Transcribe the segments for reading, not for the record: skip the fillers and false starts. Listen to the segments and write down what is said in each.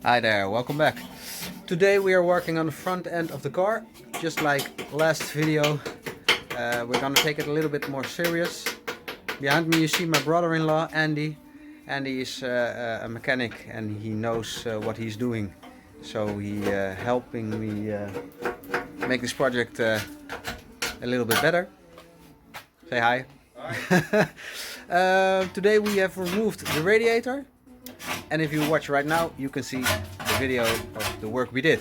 Hi there, welcome back. Today we are working on the front end of the car, just like last video. We're gonna take it a little bit more serious. Behind me you see my brother-in-law Andy. Andy is a mechanic and he knows what he's doing. So he helping me make this project a little bit better. Say hi. Hi. Today we have removed the radiator. And if you watch right now, you can see the video of the work we did.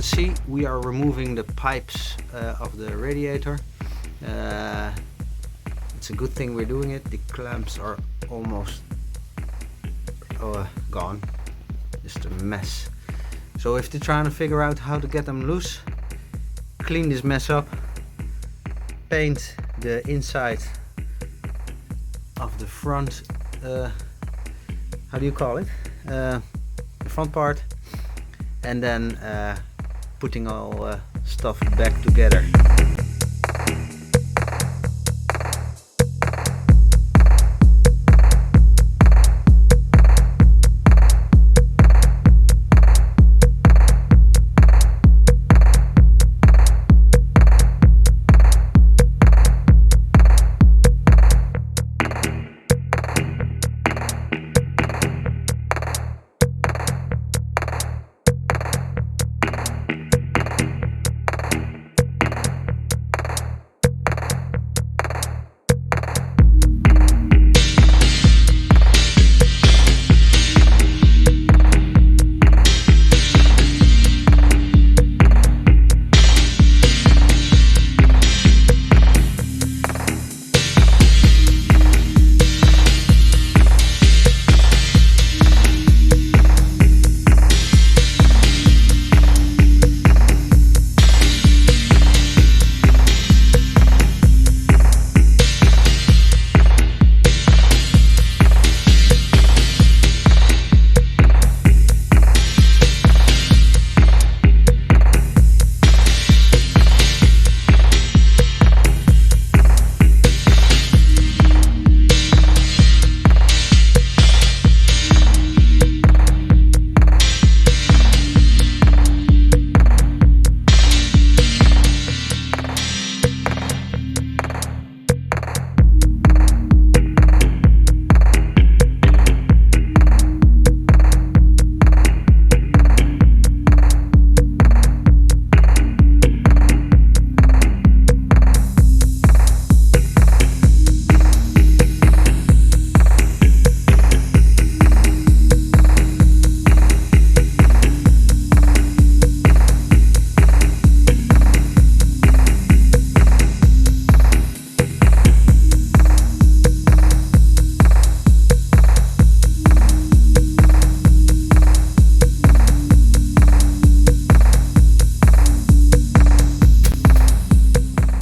See, we are removing the pipes of the radiator. It's a good thing we're doing it. The clamps are almost gone. Just a mess. So if you're trying to figure out how to get them loose, clean this mess up, paint the inside of the front, how do you call it? The front part, and then putting all stuff back together.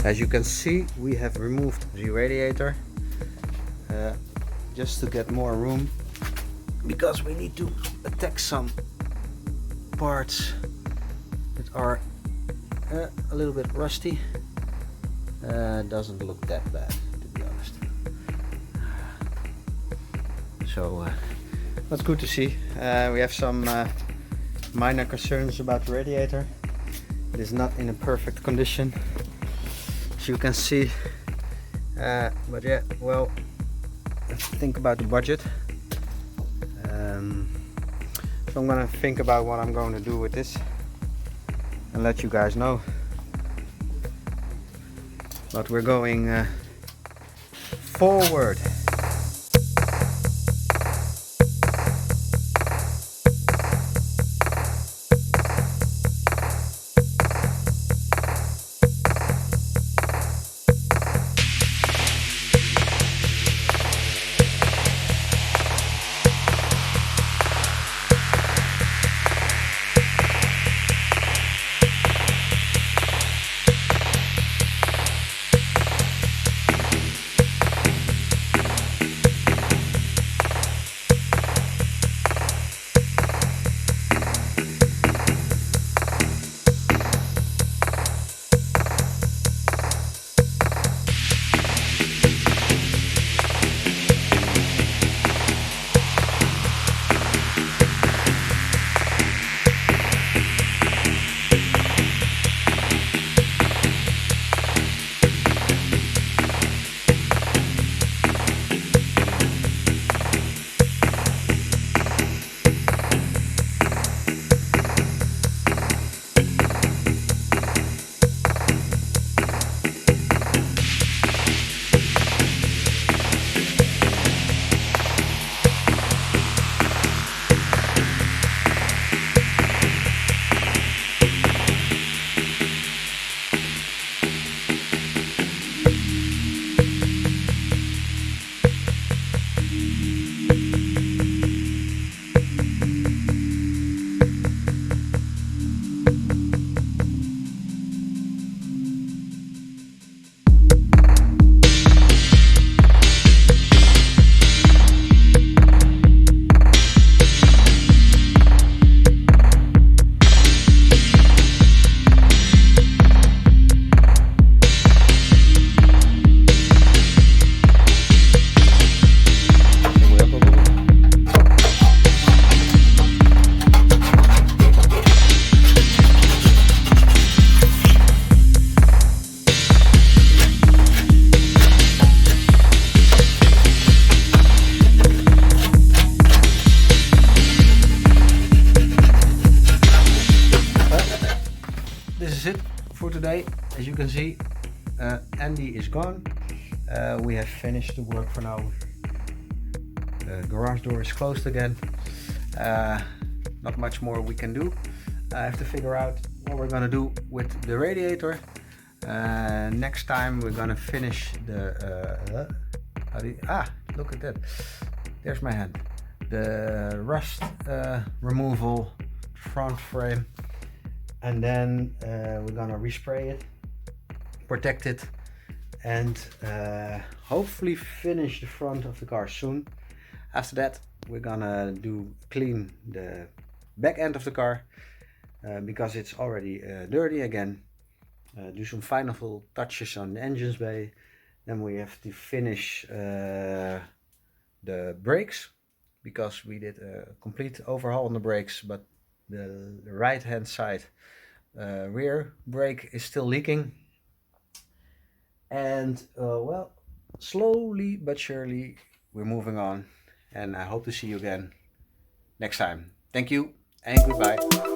As you can see, we have removed the radiator just to get more room, because we need to attack some parts that are a little bit rusty. Doesn't look that bad, to be honest. So that's good to see. We have some minor concerns about the radiator. It is not in a perfect condition, as you can see. But yeah, well, let's think about the budget. So I'm gonna think about what I'm going to do with this and let you guys know. But we're going forward. This is it for today. As you can see, Andy is gone. We have finished the work for now. The garage door is closed again. Not much more we can do. I have to figure out what we're gonna do with the radiator. Next time we're gonna finish the look at that, there's my hand. The rust removal front frame, and then we're gonna respray it, protect it, and hopefully finish the front of the car soon. After that, we're gonna clean the back end of the car because it's already dirty again. Do some final touches on the engine's bay. Then we have to finish the brakes, because we did a complete overhaul on the brakes, but the right hand side rear brake is still leaking. And well, slowly but surely we're moving on, and I hope to see you again next time. Thank you and goodbye.